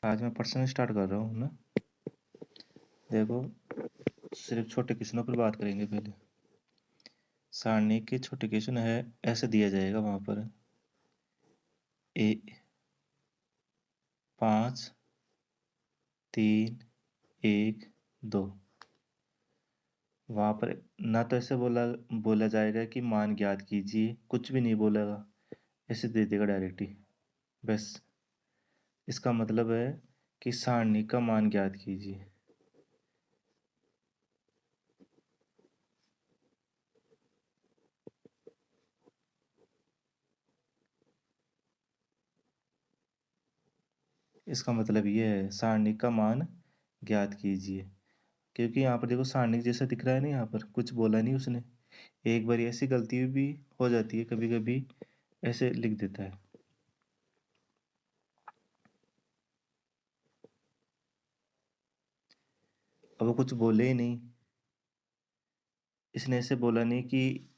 आज मैं personal start कर रहा हूँ ना। देखो, सिर्फ छोटे क्वेश्चनों पर बात करेंगे पहले। सारणी के छोटे क्वेश्चन है, ऐसे दिया जाएगा वहां पर ए 5 3 1 2। वहां पर ना तो ऐसे बोला बोला जाएगा कि मान ज्ञात कीजिए, कुछ भी नहीं बोलेगा, ऐसे दे देगा डायरेक्ट ही। बस इसका मतलब है कि सारणी का मान ज्ञात कीजिए। इसका मतलब ये है सारणी का मान ज्ञात कीजिए, क्योंकि यहाँ पर देखो सारणी जैसा दिख रहा है ना, यहाँ पर कुछ बोला नहीं उसने। एक बार ऐसी गलती भी हो जाती है, कभी कभी ऐसे लिख देता है। अब वो कुछ बोले ही नहीं, इसने ऐसे बोला नहीं कि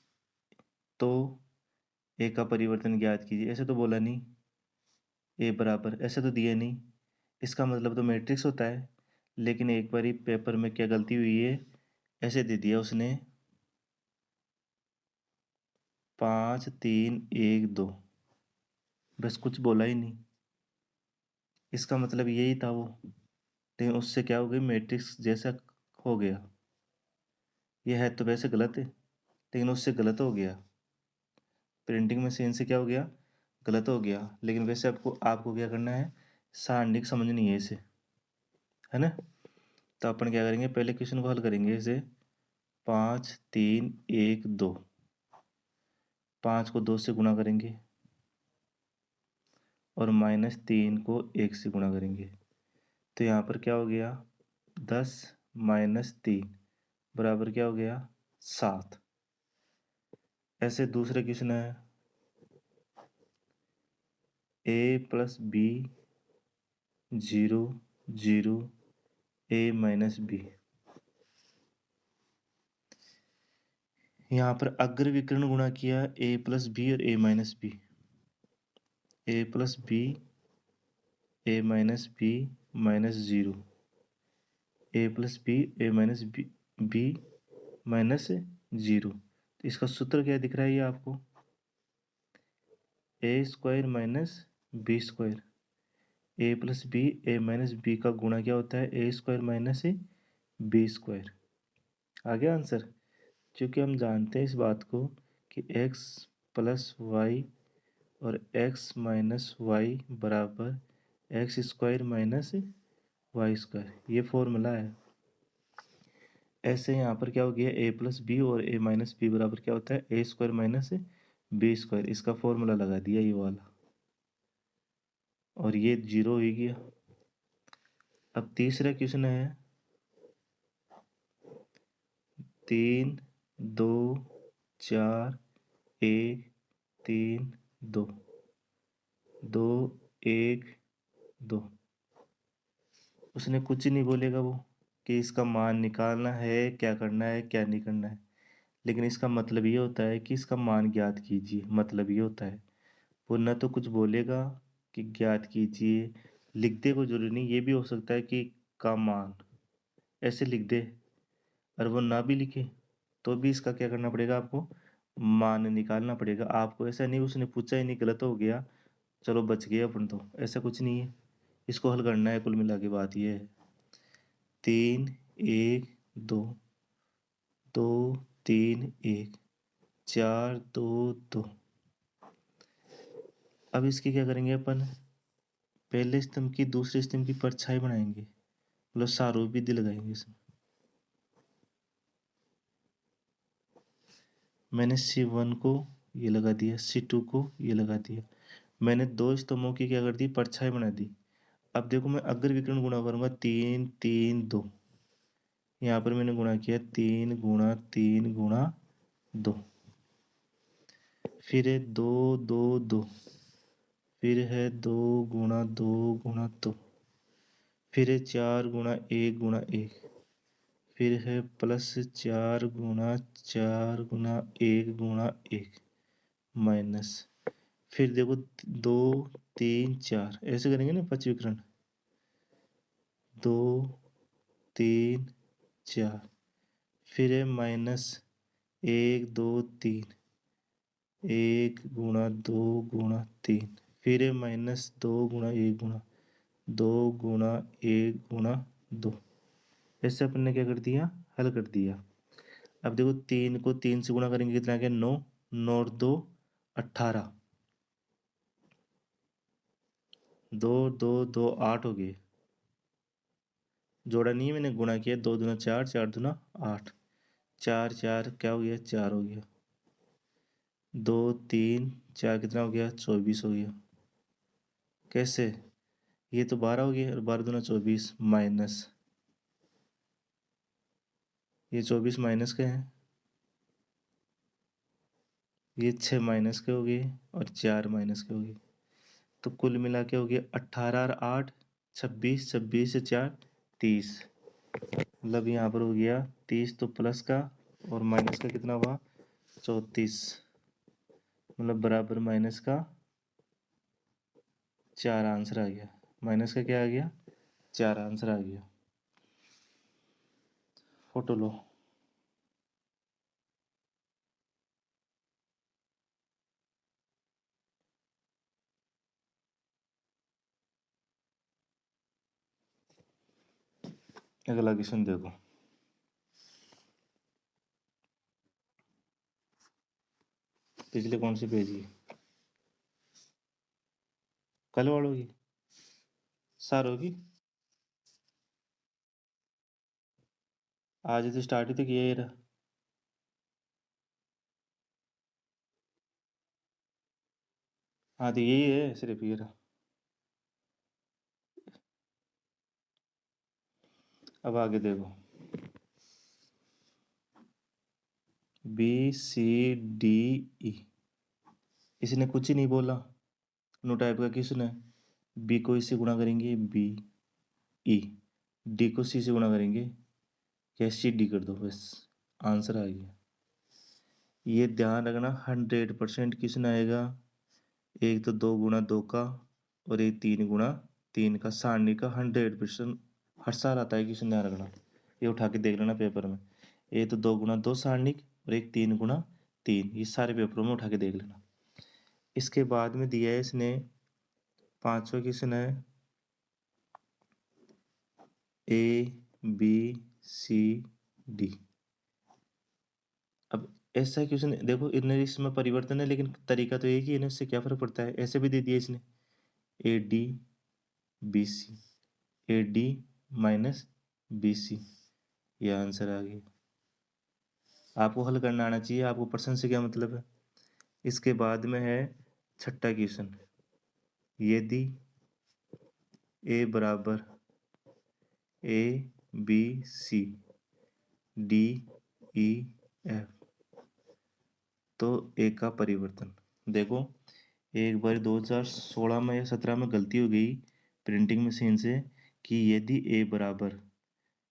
तो ए का परिवर्तन ज्ञात कीजिए, ऐसे तो बोला नहीं। ए बराबर ऐसे तो दिया नहीं। इसका मतलब तो मैट्रिक्स होता है, लेकिन एक बार ही पेपर में क्या गलती हुई है, ऐसे दे दिया उसने 5 3 1 2। बस कुछ बोला ही नहीं। इसका मतलब यही था वो, लेकिन उससे क्या हो गई, मैट्रिक्स जैसा हो गया। ये है तो वैसे गलत है, लेकिन उससे गलत हो गया। प्रिंटिंग मशीन से क्या हो गया, गलत हो गया। लेकिन वैसे आपको आपको क्या करना है, सारणिक समझनी है इसे, है ना। तो अपन क्या करेंगे, पहले क्वेश्चन को हल करेंगे इसे। 5 3 1 2। 5 को 2 से गुणा करेंगे और -3 को 1 से गुणा करेंगे। तो यहाँ पर क्या हो गया, 10 -3 बराबर क्या हो गया, 7। ऐसे दूसरे क्वेश्चन है, a+b 0 0 a-b। यहाँ पर अग्र विकर्ण गुणा किया a+b और a-b। a+b a-b -0 a+b a-b b -0। तो इसका सूत्र क्या दिख रहा है ये आपको, a² -b²। a+b a-b का गुणा क्या होता है, a² -b²। आ गया आंसर। क्योंकि हम जानते हैं इस बात को कि x + y और x - y बराबर x² - y², ये फॉर्मूला है। ऐसे यहाँ पर क्या हो गया, a+b और a-b बराबर क्या होता है, a² - b²। इसका फॉर्मूला लगा दिया ये वाला, और ये 0 हो गया। अब तीसरा क्वेश्चन है, 3 2 4 1 3 2 2 1 2। उसने कुछ नहीं बोलेगा वो कि इसका मान निकालना है, क्या करना है क्या नहीं करना है। लेकिन इसका मतलब ये होता है कि इसका मान ज्ञात कीजिए, मतलब ये होता है। वो न तो कुछ बोलेगा कि ज्ञात कीजिए, लिख दे कोई जरूरी नहीं, ये भी हो सकता है कि का मान ऐसे लिख दे, और वो ना भी लिखे तो भी इसका क्या करना पड़ेगा, आपको मान निकालना पड़ेगा। आपको ऐसा नहीं उसने पूछा ही नहीं, गलत हो गया, चलो बच गए अपन, तो ऐसा कुछ नहीं है। इसको हल करना है, कुल मिला के बात ये है। 3 1 2 2 3 1 4 2 2। अब इसकी क्या करेंगे अपन, पहले स्तंभ की दूसरे स्तंभ की परछाई बनाएंगे, मतलब सारों विधि लगाएंगे इसमें। मैंने C1 को ये लगा दिया, C2 को ये लगा दिया। मैंने दो स्तंभों की क्या कर दी, परछाई बना दी। अब देखो मैं अग्र विकर्ण गुणा करूंगा, 3 3 2। यहाँ पर मैंने गुणा किया 3 × 3 × 2। फिर है 2 2 2। फिर है 2 × 2 × 2। फिर है 4 × 1 × 1। फिर है +4 × 4 × 1 × 1 माइनस। फिर देखो 2 3 4, ऐसे करेंगे ना 5 विकर्ण। 2 3 4, फिर है माइनस 1 2 3, 1 गुणा 2 गुणा 3, फिर है माइनस 2 गुणा 1 गुणा 2 गुणा 1 गुणा 2। ऐसे अपन ने क्या कर दिया, हल कर दिया। अब देखो 3 को 3 से गुणा करेंगे कितना आ गया, 9, 9 और 2 18, 2 2 2 8 हो गए। जोड़ा नहीं है मैंने, गुणा किया, 2 दूना 4, 4 दूना 8, 4 4 क्या हो गया, 4 हो गया। 2 3 4 कितना हो गया, 24 हो गया। कैसे, ये तो 12 हो गया, और 12 दूना 24 माइनस, ये 24 माइनस के हैं, ये 6 माइनस के हो गए, और 4 माइनस के हो गए। तो कुल मिला के हो गया 18 और 8 26, 26 से 4 30। मतलब यहाँ पर हो गया 30, तो प्लस का और माइनस का कितना हुआ, 34, मतलब बराबर माइनस का 4 आंसर आ गया। माइनस का क्या आ गया, 4 आंसर आ गया। फोटो लो। अगला क्वेश्चन देखो, पिछले कौन सी पेज की, कल वालों की, सारों की। आज तो स्टार्ट ही तो किया ये रहा। हाँ तो यही है, सिर्फ ये रहा। अब आगे देखो, बी सी डी ई, इसने कुछ ही नहीं बोला, नो टाइप का क्वेश्चन है। बी को इससे गुणा करेंगे, बी ई, डी को सी से गुणा करेंगे, या सी डी कर दो, बस आंसर आ गया। ये ध्यान रखना, 100% क्वेश्चन आएगा। एक तो 2 गुणा 2 का, और एक 3 गुणा 3 का, सारणी का 100% हर साल आता है क्वेश्चन, ध्यान रखना। ये उठा के देख लेना पेपर में। एक तो 2 गुणा 2 सारणी, और एक 3 गुणा 3, ये सारे पेपरों में उठा के देख लेना। इसके बाद में दिया है इसने, पांचवा क्वेश्चन है, ए बी सी डी। अब ऐसा क्वेश्चन देखो, इनमें इसमें परिवर्तन है, लेकिन तरीका तो एक ही है ना, इससे क्या फर्क पड़ता है। ऐसे भी दे दिया इसने, a d b c, a d minus B c, ये आंसर आ गया। आपको हल करना आना चाहिए, आपको प्रश्न से क्या मतलब है। इसके बाद में है छठा क्वेश्चन, यदि ए बराबर a B C D E F, तो ए का परिवर्तन। देखो, एक बार 2016 में या 17 में गलती हो गई प्रिंटिंग मशीन से, कि यदि ए बराबर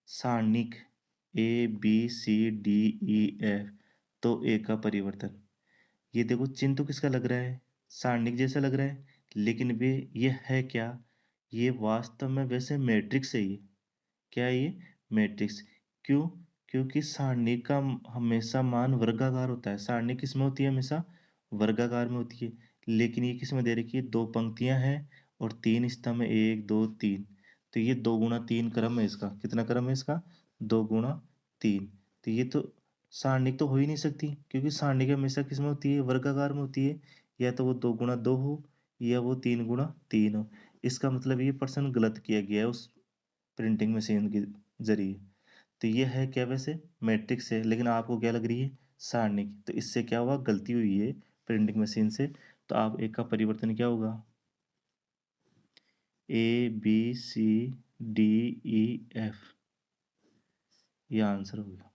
सारणिक A B C D E F, तो ए का परिवर्तन। ये देखो, चिन्ह तो किसका लग रहा है, सारणिक जैसा लग रहा है, लेकिन भी ये है क्या, ये वास्तव में वैसे मैट्रिक्स है। ये क्या है, ये मैट्रिक्स। क्यों, क्योंकि सारणी का हमेशा मान वर्गाकार होता है। सारणी किस में होती है, हमेशा वर्गाकार में होती है। लेकिन ये किस में दे रखी है, 2 पंक्तियां हैं और 3 स्तंभ है, 1 2 3। तो ये 2 गुणा 3 क्रम है इसका। कितना क्रम है इसका, 2 गुणा 3। तो ये तो सारणी तो हो ही नहीं सकती, क्योंकि सारणी की हमेशा किस में होती है, वर्गाकार में होती है। या तो वो 2 गुणा 2 हो, या वो 3 गुणा 3 हो। इसका मतलब ये प्रश्न गलत किया गया है उस प्रिंटिंग मशीन के जरिए। तो ये है क्या, वैसे मैट्रिक्स है, लेकिन आपको क्या लग रही है, सारणी की। तो इससे क्या हुआ, गलती हुई है प्रिंटिंग मशीन से। तो आप एक का परिवर्तन क्या होगा, a B C D E f, ये आंसर हो गया।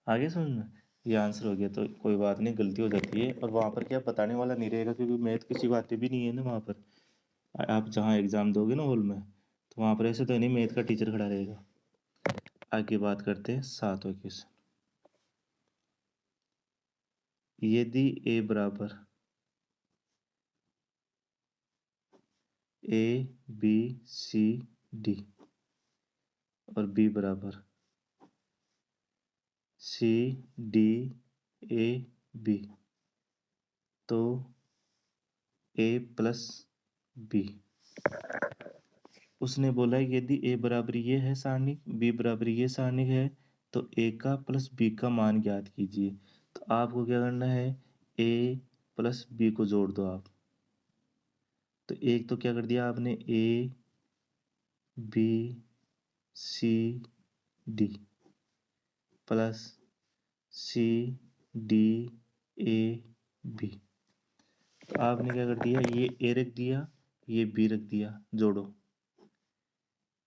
आगे समझ में, ये आंसर हो गया। तो कोई बात नहीं, गलती हो जाती है, और वहाँ पर क्या बताने वाला नहीं रहेगा, क्योंकि मैथ की सिखाते भी नहीं है ना वहाँ पर। आप जहाँ एग्जाम दोगे ना हॉल में, तो वहाँ पर ऐसे तो नहीं मैथ का टीचर खड़ा रहेगा। आगे बात करते हैं सातवें क्वेश्चन, यदि ए बराबर ए बी सी डी और बी बराबर सी डी ए बी, तो ए प्लस बी। उसने बोला यदि ए बराबर ये है सारणिक, बी बराबर ये सारणिक है, तो ए का प्लस बी का मान ज्ञात कीजिए। तो आपको क्या करना है, ए प्लस बी को जोड़ दो आप। तो एक तो क्या कर दिया आपने, a B C d plus c d a b. तो आपने क्या कर दिया, ये ए रख दिया, ये बी रख दिया, जोड़ो।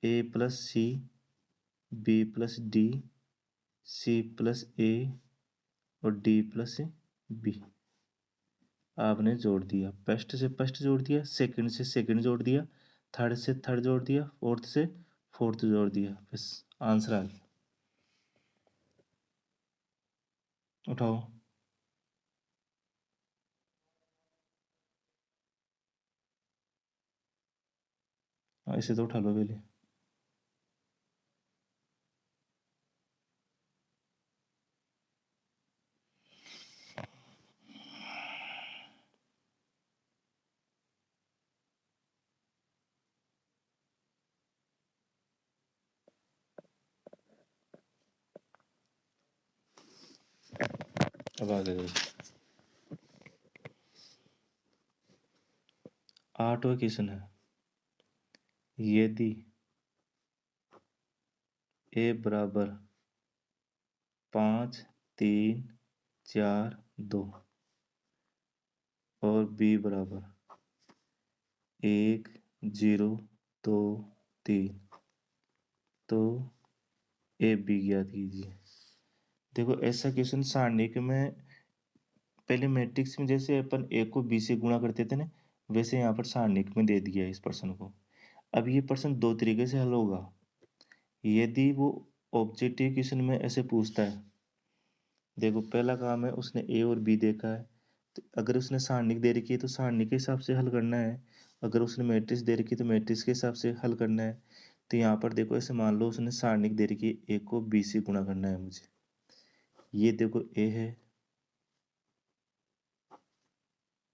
A plus C, B plus D, C plus A और डी प्लस बी। आपने जोड़ दिया, फर्स्ट से फर्स्ट जोड़ दिया, सेकंड से सेकंड जोड़ दिया, थर्ड से थर्ड जोड़ दिया, फोर्थ से फोर्थ जोड़ दिया, बस आंसर आ गया। उठाओ। इसे तो उठा लो पहले। अब आ गए। 8वां क्वेश्चन है, यदि ए बराबर 5 3 4 2 और बी बराबर 1 0 2 3, तो ए बी ज्ञात कीजिए। देखो ऐसा क्वेश्चन सारणिक में, पहले मैट्रिक्स में जैसे अपन ए को बी से गुणा करते थे ना, वैसे यहाँ पर सारणिक में दे दिया है इस प्रश्न को। अब ये प्रश्न दो तरीके से हल होगा। यदि वो ऑब्जेक्टिव क्वेश्चन में ऐसे पूछता है, देखो पहला काम है उसने ए और बी देखा है, तो अगर उसने सारणिक दे रखी है तो सारणिक के हिसाब से हल करना है। अगर उसने मैट्रिक्स दे रखी है तो मैट्रिक्स के हिसाब से हल करना है। तो यहाँ पर देखो ऐसे मान लो उसने सारणिक दे रखी है, ए को बी से गुणा करना है मुझे। ये देखो ए है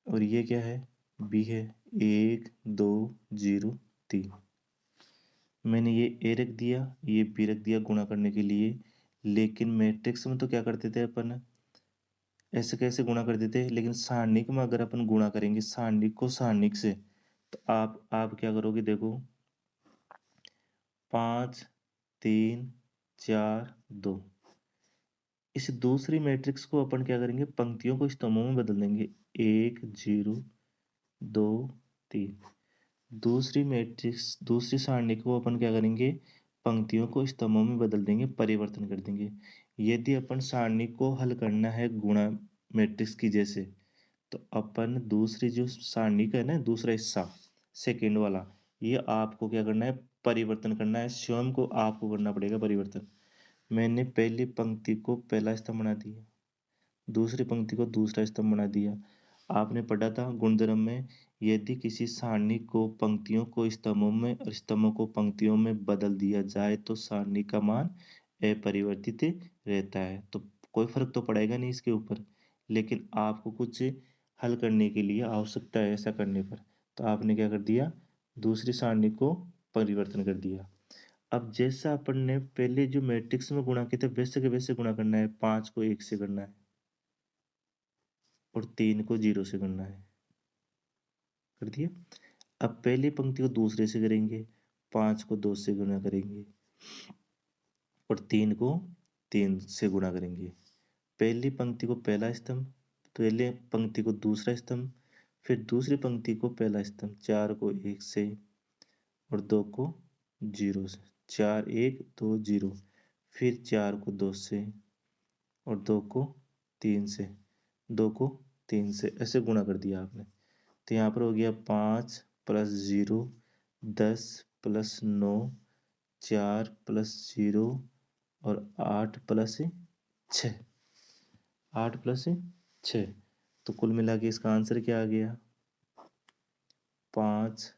और ये क्या है, बी है। 1 2 0 3, मैंने ये ए रख दिया, ये बी रख दिया गुणा करने के लिए। लेकिन मैट्रिक्स में तो क्या करते थे अपन, ऐसे कैसे गुणा करते थे, लेकिन सारणिक में अगर अपन गुणा करेंगे सारणिक को सारणिक से, तो आप क्या करोगे, देखो 5 3 4 2, इस दूसरी मैट्रिक्स को अपन क्या करेंगे, पंक्तियों को स्तंभों में बदल देंगे। 1 0 2 3, दूसरी मैट्रिक्स दूसरी सारणी को अपन क्या करेंगे, पंक्तियों को स्तंभों में बदल देंगे, परिवर्तन कर देंगे। यदि अपन सारणी को हल करना है गुणा मैट्रिक्स की जैसे, तो अपन दूसरी जो सारणी का है ना दूसरा हिस्सा सेकेंड वाला, ये आपको क्या करना है, परिवर्तन करना है, स्वयं को आपको करना पड़ेगा परिवर्तन। मैंने पहली पंक्ति को पहला स्तंभ बना दिया, दूसरी पंक्ति को दूसरा स्तंभ बना दिया। आपने पढ़ा था गुणधर्म में, यदि किसी सारणी को पंक्तियों को स्तंभों में और स्तंभों को पंक्तियों में बदल दिया जाए तो सारणी का मान अपरिवर्तित रहता है। तो कोई फर्क तो पड़ेगा नहीं इसके ऊपर, लेकिन आपको कुछ हल करने के लिए आवश्यकता है ऐसा करने पर, तो आपने क्या कर दिया, दूसरी सारणी को परिवर्तन कर दिया। अब जैसा अपन ने पहले जो मैट्रिक्स में गुणा किया था वैसे के वैसे गुणा करना है। 5 को 1 से करना है और 3 को 0 से करना है, कर दिया। अब पहली पंक्ति को दूसरे से करेंगे, 5 को 2 से गुणा करेंगे और 3 को 3 से गुणा करेंगे। पहली पंक्ति को पहला स्तंभ, पहले पंक्ति को दूसरा स्तंभ, फिर दूसरी पंक्ति को पहला स्तंभ। 4 को 1 से और 2 को 0 से, 4 1 2 0, फिर 4 को 2 से और 2 को 3 से, 2 को 3 से, ऐसे गुणा कर दिया आपने। तो यहाँ पर हो गया 5 प्लस 0 10 प्लस 9 4 प्लस 0 और 8 प्लस 6, 8 प्लस 6, तो कुल मिला के इसका आंसर क्या आ गया, 5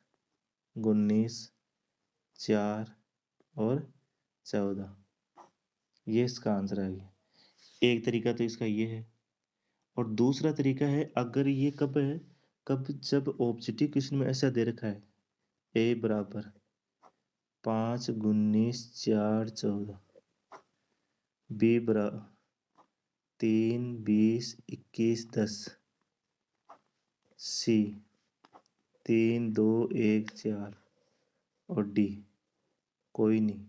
19 4 और 14, ये इसका आंसर आ गया। एक तरीका तो इसका ये है, और दूसरा तरीका है, अगर ये कब है, कब जब ऑब्जेक्टिव क्वेश्चन में ऐसा दे रखा है, ए बराबर 5 19 4 14, बी बराबर 3 20 21 10, सी 3 2 1 4, और डी कोई नहीं।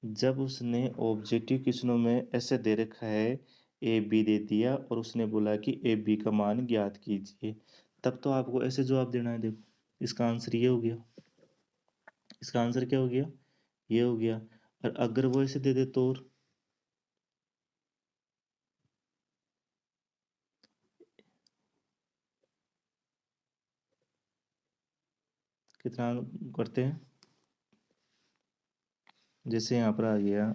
जब उसने ऑब्जेक्टिव क्वेश्चनों में ऐसे दे रखा है, ए बी दे दिया और उसने बोला कि ए बी का मान ज्ञात कीजिए, तब तो आपको ऐसे जवाब देना है। देखो, इसका आंसर ये हो गया, इसका आंसर क्या हो गया, ये हो गया। और अगर वो ऐसे दे दे तो, और कितना करते हैं, जैसे यहाँ पर आ गया,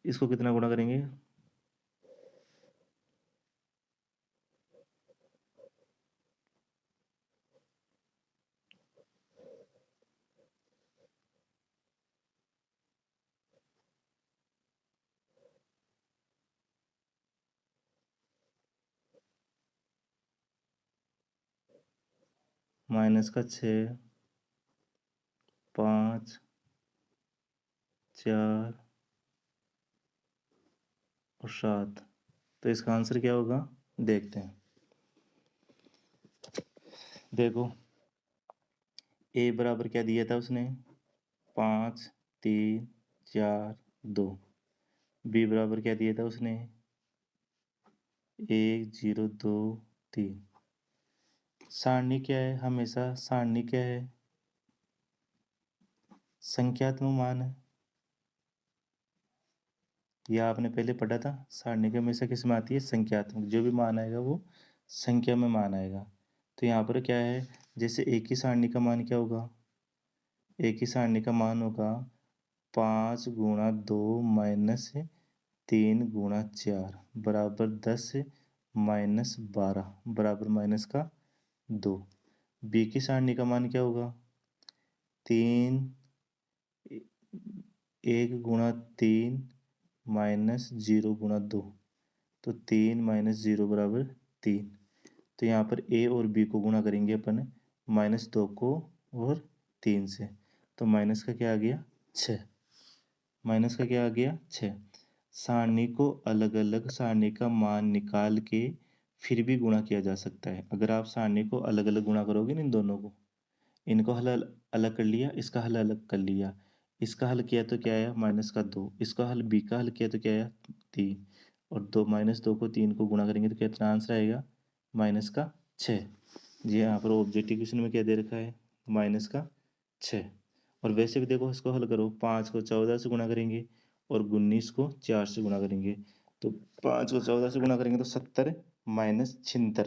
इसको कितना गुणा करेंगे, माइनस का 6 5 4 और 7, तो इसका आंसर क्या होगा, देखते हैं। देखो, ए बराबर क्या दिया था उसने, 5 3 4 2, बी बराबर क्या दिया था उसने, 1 0 2 3। सारणी क्या है, हमेशा सारणी क्या है, संख्यात्मक मान है। यह आपने पहले पढ़ा था, सारणी के हमेशा किस में आती है, संख्यात्मक, जो भी मान आएगा वो संख्या में मान आएगा। तो यहाँ पर क्या है, जैसे एक ही सारणी का मान क्या होगा, एक ही सारणी का मान होगा 5 गुणा 2 माइनस 3 गुणा 4 बराबर 10 माइनस 12 बराबर माइनस का 2। बी की सारणी का मान क्या होगा, 3 1 गुणा 3 माइनस 0 गुणा 2, तो 3 माइनस 0 बराबर 3। तो यहाँ पर ए और बी को गुणा करेंगे अपन, -2 को और 3 से, तो माइनस का क्या आ गया, 6। माइनस का क्या आ गया, 6। सारणी को अलग अलग सारणी का मान निकाल के फिर भी गुणा किया जा सकता है। अगर आप सारणी को अलग अलग गुणा करोगे ना, इन दोनों को, इनको हल अलग कर लिया, इसका हल अलग कर लिया, इसका हल किया तो क्या आया, -2, इसका हल बी का हल किया तो क्या आया, 3, और 2 -2 को 3 को गुणा करेंगे तो कितना आंसर आएगा, -6। जी, यहाँ पर ऑब्जेक्टिव क्वेश्चन में क्या दे रखा है, -6। और वैसे भी देखो, इसको हल करो, 5 को 14 से गुणा करेंगे और 19 को 4 से गुणा करेंगे, तो 5 को 14 से गुणा करेंगे तो 70 माइनस 76,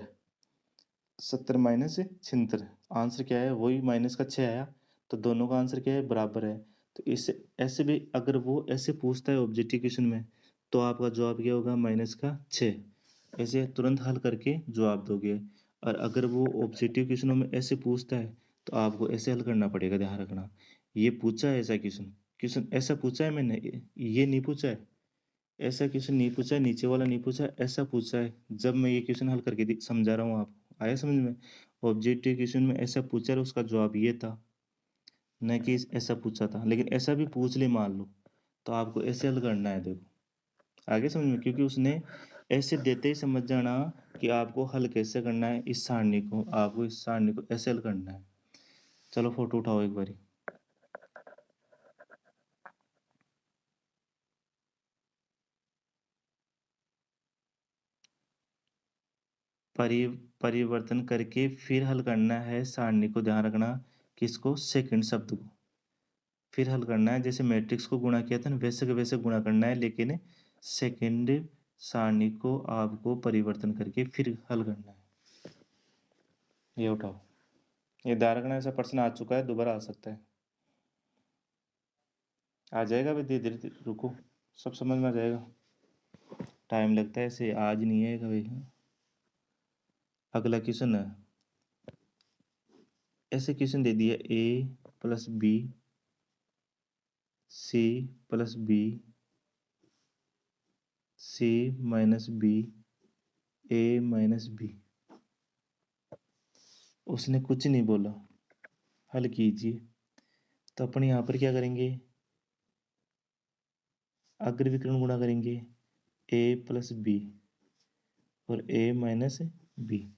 70 माइनस 76, आंसर क्या है, वही -6 आया। तो दोनों का आंसर क्या है, बराबर है। तो इससे ऐसे भी अगर वो ऐसे पूछता है ऑब्जेक्टिव क्वेश्चन में, तो आपका जवाब क्या होगा, -6। ऐसे तुरंत हल करके जवाब दोगे। और अगर वो ऑब्जेक्टिव क्वेश्चनों में ऐसे पूछता है, तो आपको ऐसे हल करना पड़ेगा, ध्यान रखना। ये पूछा है ऐसा क्वेश्चन, क्वेश्चन ऐसा पूछा है मैंने, ये नहीं पूछा है, ऐसा क्वेश्चन नहीं पूछा है, नीचे वाला नहीं पूछा है, ऐसा पूछा है। जब मैं ये क्वेश्चन हल करके समझा रहा हूँ आपको, आया समझ में। ऑब्जेक्टिव क्वेश्चन में ऐसा पूछा है, उसका जवाब ये था, न कि ऐसा पूछा था। लेकिन ऐसा भी पूछ ले मान लो, तो आपको ऐसे हल करना है। देखो, आगे समझ में, क्योंकि उसने ऐसे देते ही समझ जाना कि आपको हल कैसे करना है। इस सारणी को, आपको इस सारणी को ऐसे हल करना है। चलो फोटो उठाओ एक बारी। परिवर्तन करके फिर हल करना है सारणी को, ध्यान रखना। किसको, सेकंड शब्द को फिर हल करना है। जैसे मैट्रिक्स को गुणा किया था ना, वैसे के वैसे गुणा करना है, लेकिन सेकंड सारणी को आपको परिवर्तन करके फिर हल करना है। ये उठाओ, ये ध्यान रखना, ऐसा प्रश्न आ चुका है, दोबारा आ सकता है। आ जाएगा भाई, धीरे धीरे रुको, सब समझ में आ जाएगा। टाइम लगता है, ऐसे आज नहीं आएगा भाई। अगला क्वेश्चन है, ऐसे क्वेश्चन दे दिया A plus B C plus B C minus B A minus B. उसने कुछ नहीं बोला, हल कीजिए। तो अपन यहाँ पर क्या करेंगे, अग्र विकर्ण गुणा करेंगे ए प्लस बी और ए माइनस बी,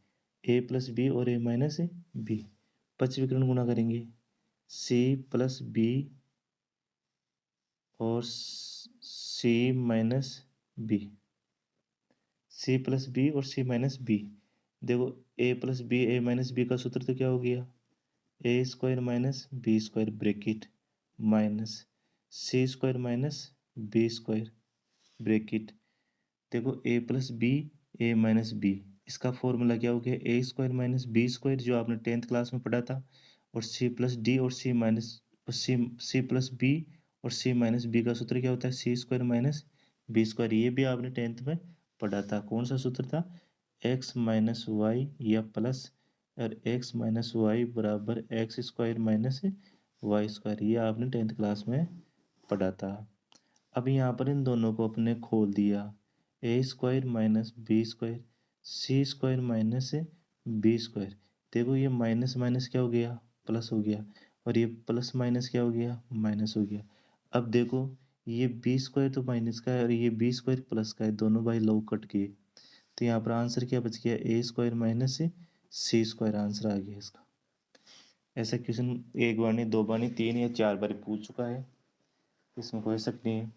ए प्लस बी और ए माइनस बी। पक्ष विकर्ण गुणा करेंगे सी प्लस बी और C minus B, C plus B और सी माइनस बी। देखो A plus B A minus B का सूत्र तो क्या हो गया, A square minus B square bracket minus C square minus B square bracket. देखो A plus B A minus B, इसका फॉर्मूला क्या हो गया, A square minus B square जो आपने 10th क्लास में पढ़ा था, और सी प्लस डी और सी माइनस सी प्लस बी और सी माइनस बी का सूत्र क्या होता है, सी स्क्वायर माइनस बी स्क्वायर। ये भी आपने 10th में पढ़ा था। कौन सा सूत्र था, एक्स माइनस वाई या प्लस और एक्स माइनस वाई बराबर x square minus y square. ये आपने 10th क्लास में पढ़ा था। अब यहाँ पर इन दोनों को अपने खोल दिया, ए स्क्वायर माइनस बी स्क्वायर सी स्क्वायर माइनस बी स्क्वायर। देखो ये माइनस माइनस क्या हो गया, प्लस हो गया, और ये प्लस माइनस क्या हो गया, माइनस हो गया। अब देखो ये बी स्क्वायर तो माइनस का है और ये बी स्क्वायर प्लस का है, दोनों बाई लॉग कट गए। तो यहाँ पर आंसर क्या बच गया, A square minus C square answer आ गया इसका। ऐसा क्वेश्चन एक बार नहीं, दो बार नहीं, 3 या 4 बार पूछ चुका है, इसमें कोई शक नहीं है।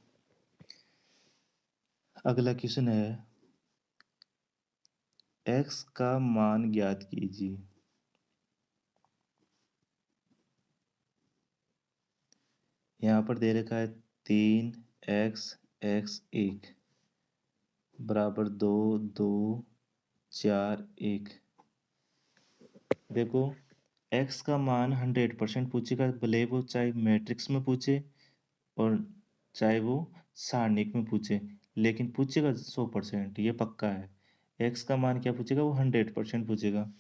अगला क्वेश्चन है, x का मान ज्ञात कीजिए। यहाँ पर दे रखा है 3x(1) बराबर 2 2 4 1। देखो x का मान 100% पूछेगा, भले वो चाहे मैट्रिक्स में पूछे और चाहे वो सारणिक में पूछे, लेकिन पूछेगा 100%, ये पक्का है। x का मान क्या पूछेगा, वो 100% पूछेगा।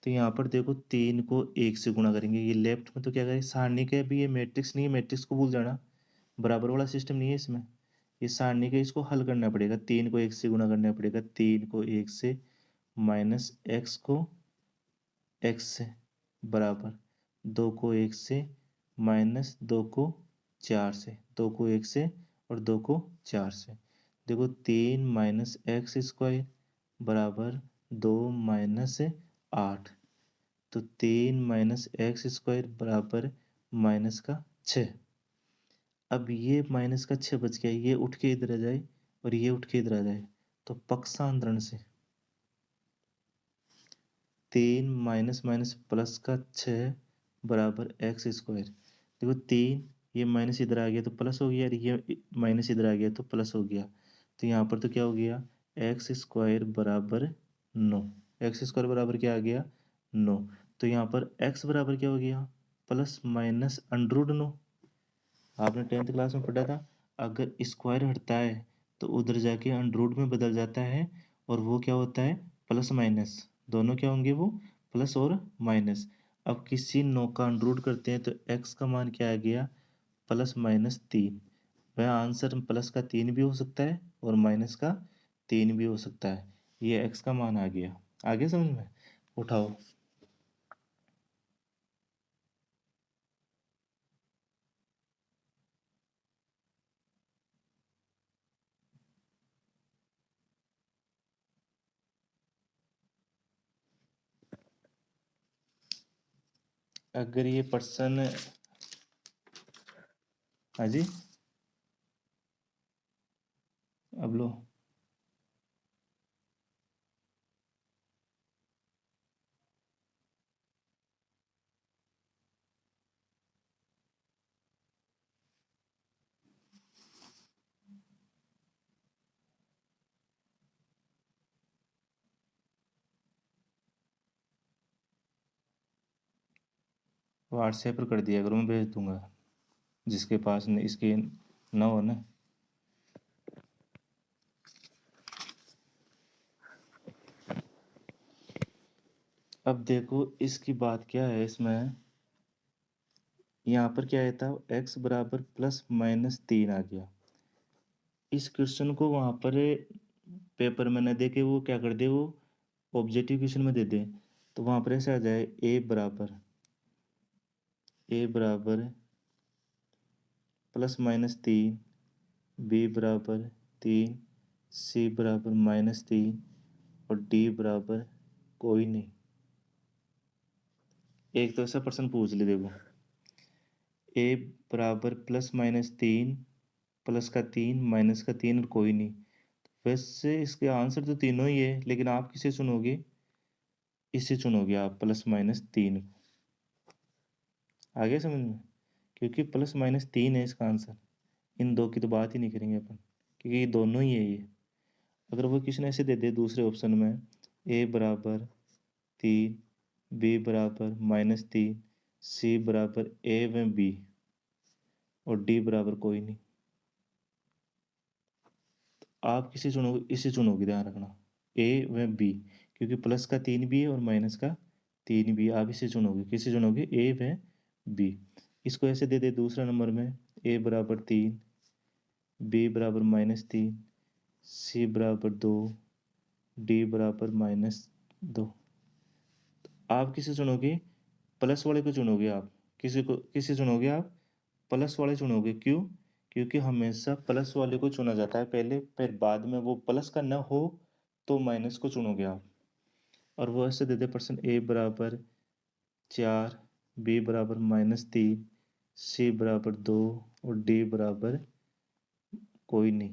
तो यहाँ पर देखो 3 को 1 से गुणा करेंगे, ये लेफ्ट में तो क्या करें, सारणिक है, अभी ये मैट्रिक्स नहीं है, मैट्रिक्स को भूल जाना, बराबर वाला सिस्टम नहीं है इसमें, ये सारणिक है, इसको हल करना पड़ेगा। 3 को 1 से गुणा करना पड़ेगा, 3 को 1 से माइनस x को x से बराबर 2 को 1 से माइनस 2 को 4 से, 2 को 1 से और 2 को 4 से। देखो 3 माइनस एक्स स्क्वायर बराबर 2 माइनस 8, तो 3 माइनस एक्स स्क्वायर बराबर माइनस का 6। अब ये माइनस का 6 बच गया, ये उठ के इधर आ जाए और ये उठ के इधर आ जाए, तो पक्षांतरण से 3 माइनस माइनस प्लस का 6 बराबर एक्स स्क्वायर। देखो 3, ये माइनस इधर आ गया तो प्लस हो गया, और ये माइनस इधर आ गया तो प्लस हो गया। तो यहाँ पर तो क्या हो गया, एक्स स्क्वायर बराबर 9। एक्स स्क्वायर बराबर क्या आ गया, 9। तो यहाँ पर एक्स बराबर क्या हो गया, प्लस माइनस अंडर रूट 9। आपने 10th क्लास में पढ़ा था, अगर स्क्वायर हटता है तो उधर जाके अंडर रूट में बदल जाता है, और वो क्या होता है, प्लस माइनस, दोनों क्या होंगे, वो प्लस और माइनस। अब किसी 9 का अंडर रूट करते हैं तो x का मान क्या आ गया, प्लस माइनस 3। वह आंसर प्लस का 3 भी हो सकता है और माइनस का 3 भी हो सकता है। ये x का मान आ गया। आगे समझ में, उठाओ। अगर ये पर्सन, हाँ जी, अब लो। व्हाट्सएप पर कर दिया करो, मैं भेज दूंगा, जिसके पास इसके ना हो ना। अब देखो इसकी बात क्या है इसमें, यहाँ पर क्या आया था, x बराबर +-3 आ गया। इस क्वेश्चन को वहाँ पर पेपर में न दे के वो क्या कर दे, वो ऑब्जेक्टिव क्वेश्चन में दे दे, तो वहाँ पर ऐसे आ जाए a बराबर +-3, b बराबर 3, c बराबर -3 और d बराबर कोई नहीं। एक तो ऐसा प्रश्न पूछ ले, देखो a बराबर +-3, प्लस का 3, माइनस का 3 और कोई नहीं। वैसे इसके आंसर तो तीनों ही है, लेकिन आप किसे चुनोगे, इसे चुनोगे आप +-3 को। आ गया समझ में? क्योंकि +-3 है इसका आंसर, इन दो की तो बात ही नहीं करेंगे अपन, क्योंकि ये दोनों ही है ये। अगर वो किसी ने ऐसे दे दे दूसरे ऑप्शन में, a बराबर 3, b बराबर -3, c बराबर a व b और d बराबर कोई नहीं, आप किसे चुनोगे, इसे चुनोगे, ध्यान रखना, a व b, क्योंकि प्लस का 3 भी है और माइनस का 3 भी है, आप इसे चुनोगे, किसे चुनोगे, a व b। इसको ऐसे दे दे दूसरा नंबर में, a बराबर 3, b बराबर -3, c बराबर 2, d बराबर -2। आप किसे चुनोगे, प्लस वाले को चुनोगे आप, किसे चुनोगे आप, प्लस वाले चुनोगे। क्यों? क्योंकि हमेशा प्लस वाले को चुना जाता है पहले, फिर बाद में वो प्लस का न हो तो माइनस को चुनोगे आप। और वो ऐसे दे दे पर्सन, a बराबर 4, b बराबर -3, c बराबर 2 और d बराबर कोई नहीं।